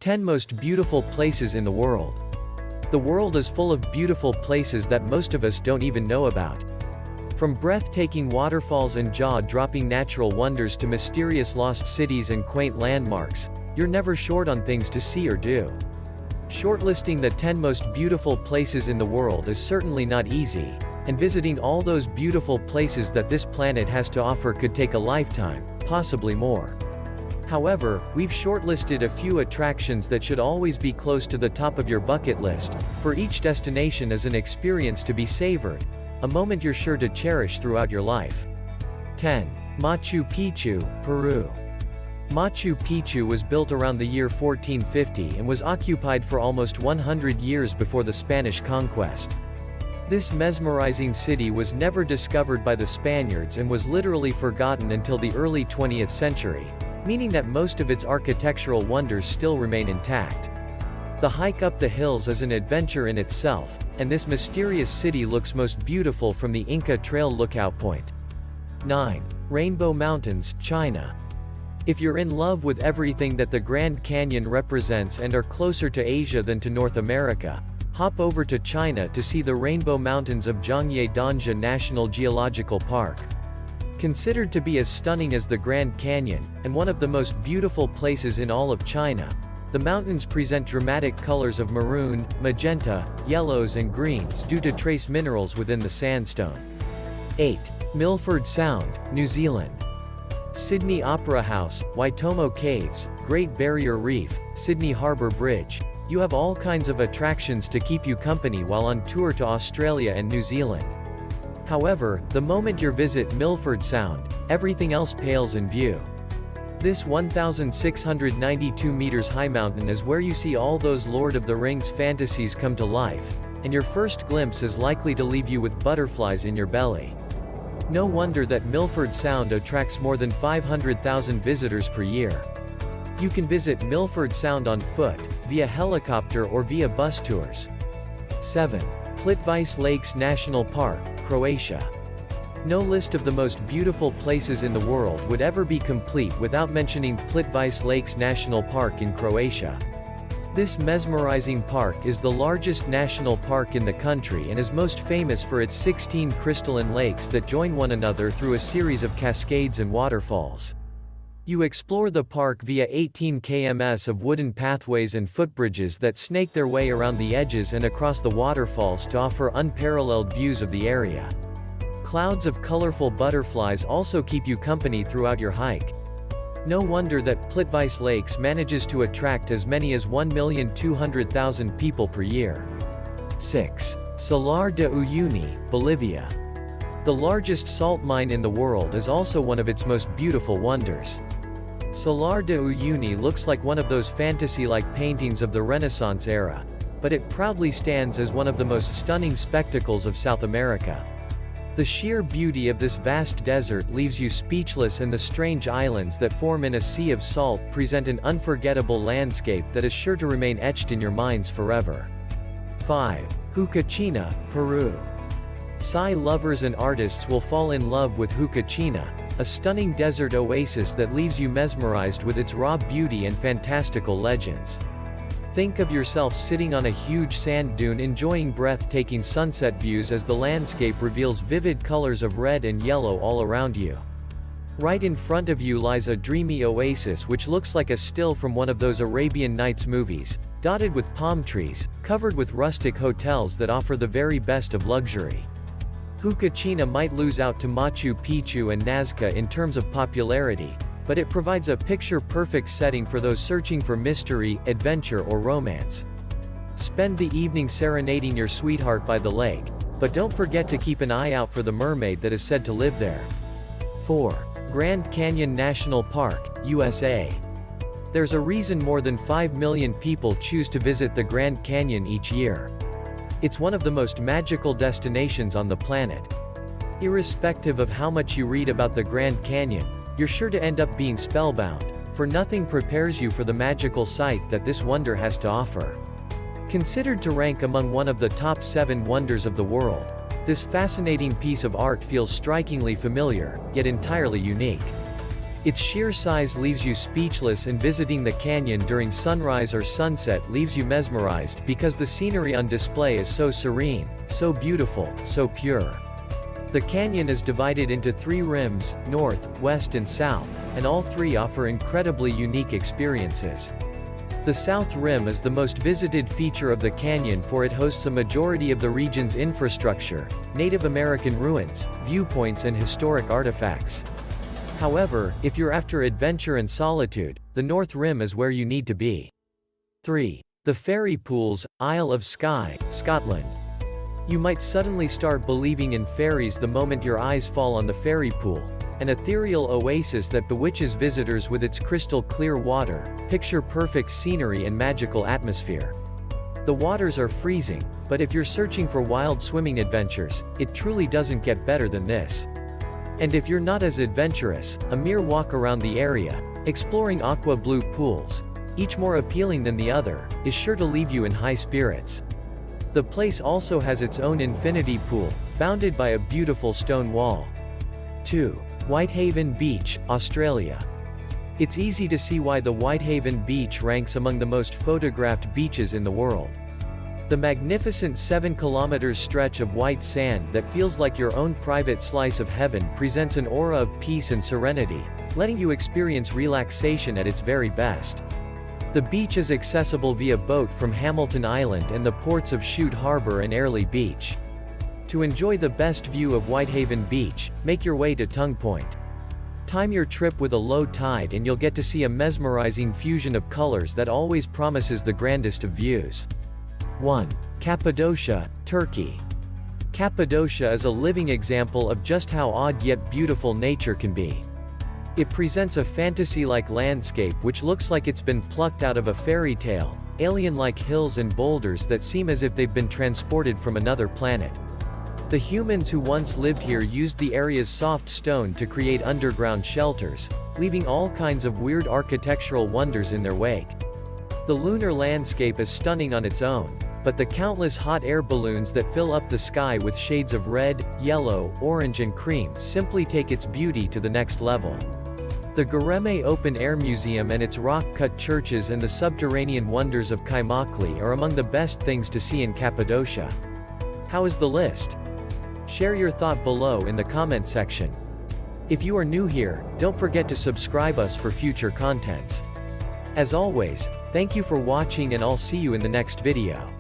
10 Most Beautiful Places in the World. The world is full of beautiful places that most of us don't even know about. From breathtaking waterfalls and jaw-dropping natural wonders to mysterious lost cities and quaint landmarks, you're never short on things to see or do. Shortlisting the 10 most beautiful places in the world is certainly not easy, and visiting all those beautiful places that this planet has to offer could take a lifetime, possibly more. However, we've shortlisted a few attractions that should always be close to the top of your bucket list, for each destination as an experience to be savored, a moment you're sure to cherish throughout your life. 10. Machu Picchu, Peru. Machu Picchu was built around the year 1450 and was occupied for almost 100 years before the Spanish conquest. This mesmerizing city was never discovered by the Spaniards and was literally forgotten until the early 20th century, meaning that most of its architectural wonders still remain intact. The hike up the hills is an adventure in itself, and this mysterious city looks most beautiful from the Inca Trail lookout point. 9. Rainbow Mountains, China. If you're in love with everything that the Grand Canyon represents and are closer to Asia than to North America, hop over to China to see the Rainbow Mountains of Zhangye National Geological Park. Considered to be as stunning as the Grand Canyon, and one of the most beautiful places in all of China, the mountains present dramatic colors of maroon, magenta, yellows and greens due to trace minerals within the sandstone. 8. Milford Sound, New Zealand. Sydney Opera House, Waitomo Caves, Great Barrier Reef, Sydney Harbour Bridge. You have all kinds of attractions to keep you company while on tour to Australia and New Zealand. However, the moment you visit Milford Sound, everything else pales in view. This 1,692 meters high mountain is where you see all those Lord of the Rings fantasies come to life, and your first glimpse is likely to leave you with butterflies in your belly. No wonder that Milford Sound attracts more than 500,000 visitors per year. You can visit Milford Sound on foot, via helicopter or via bus tours. 7. Plitvice Lakes National Park, Croatia. No list of the most beautiful places in the world would ever be complete without mentioning Plitvice Lakes National Park in Croatia. This mesmerizing park is the largest national park in the country and is most famous for its 16 crystalline lakes that join one another through a series of cascades and waterfalls. You explore the park via 18 km of wooden pathways and footbridges that snake their way around the edges and across the waterfalls to offer unparalleled views of the area. Clouds of colorful butterflies also keep you company throughout your hike. No wonder that Plitvice Lakes manages to attract as many as 1,200,000 people per year. 6. Salar de Uyuni, Bolivia. The largest salt mine in the world is also one of its most beautiful wonders. Salar de Uyuni looks like one of those fantasy-like paintings of the Renaissance era, but it proudly stands as one of the most stunning spectacles of South America. The sheer beauty of this vast desert leaves you speechless, and the strange islands that form in a sea of salt present an unforgettable landscape that is sure to remain etched in your minds forever. 5. Huacachina, Peru. Sci lovers and artists will fall in love with Huacachina, a stunning desert oasis that leaves you mesmerized with its raw beauty and fantastical legends. Think of yourself sitting on a huge sand dune enjoying breathtaking sunset views as the landscape reveals vivid colors of red and yellow all around you. Right in front of you lies a dreamy oasis which looks like a still from one of those Arabian Nights movies, dotted with palm trees, covered with rustic hotels that offer the very best of luxury. Huacachina might lose out to Machu Picchu and Nazca in terms of popularity, but it provides a picture-perfect setting for those searching for mystery, adventure or romance. Spend the evening serenading your sweetheart by the lake, but don't forget to keep an eye out for the mermaid that is said to live there. 4. Grand Canyon National Park, USA. There's a reason more than 5 million people choose to visit the Grand Canyon each year. It's one of the most magical destinations on the planet. Irrespective of how much you read about the Grand Canyon, you're sure to end up being spellbound, for nothing prepares you for the magical sight that this wonder has to offer. Considered to rank among one of the top 7 wonders of the world, this fascinating piece of art feels strikingly familiar, yet entirely unique. Its sheer size leaves you speechless, and visiting the canyon during sunrise or sunset leaves you mesmerized because the scenery on display is so serene, so beautiful, so pure. The canyon is divided into 3 rims, north, west and south, and all 3 offer incredibly unique experiences. The South Rim is the most visited feature of the canyon, for it hosts a majority of the region's infrastructure, Native American ruins, viewpoints and historic artifacts. However, if you're after adventure and solitude, the North Rim is where you need to be. 3. The Fairy Pools, Isle of Skye, Scotland. You might suddenly start believing in fairies the moment your eyes fall on the fairy pool, an ethereal oasis that bewitches visitors with its crystal-clear water, picture-perfect scenery and magical atmosphere. The waters are freezing, but if you're searching for wild swimming adventures, it truly doesn't get better than this. And if you're not as adventurous, a mere walk around the area, exploring aqua blue pools, each more appealing than the other, is sure to leave you in high spirits. The place also has its own infinity pool, bounded by a beautiful stone wall. 2. Whitehaven Beach, Australia. It's easy to see why the Whitehaven Beach ranks among the most photographed beaches in the world. The magnificent 7-kilometer stretch of white sand that feels like your own private slice of heaven presents an aura of peace and serenity, letting you experience relaxation at its very best. The beach is accessible via boat from Hamilton Island and the ports of Chute Harbour and Airlie Beach. To enjoy the best view of Whitehaven Beach, make your way to Tongue Point. Time your trip with a low tide and you'll get to see a mesmerizing fusion of colors that always promises the grandest of views. 1. Cappadocia, Turkey. Cappadocia is a living example of just how odd yet beautiful nature can be. It presents a fantasy-like landscape which looks like it's been plucked out of a fairy tale, alien-like hills and boulders that seem as if they've been transported from another planet. The humans who once lived here used the area's soft stone to create underground shelters, leaving all kinds of weird architectural wonders in their wake. The lunar landscape is stunning on its own, but the countless hot air balloons that fill up the sky with shades of red, yellow, orange and cream simply take its beauty to the next level. The Göreme Open Air Museum and its rock-cut churches and the subterranean wonders of Kaymakli are among the best things to see in Cappadocia. How is the list? Share your thought below in the comment section. If you are new here, don't forget to subscribe us for future contents. As always, thank you for watching and I'll see you in the next video.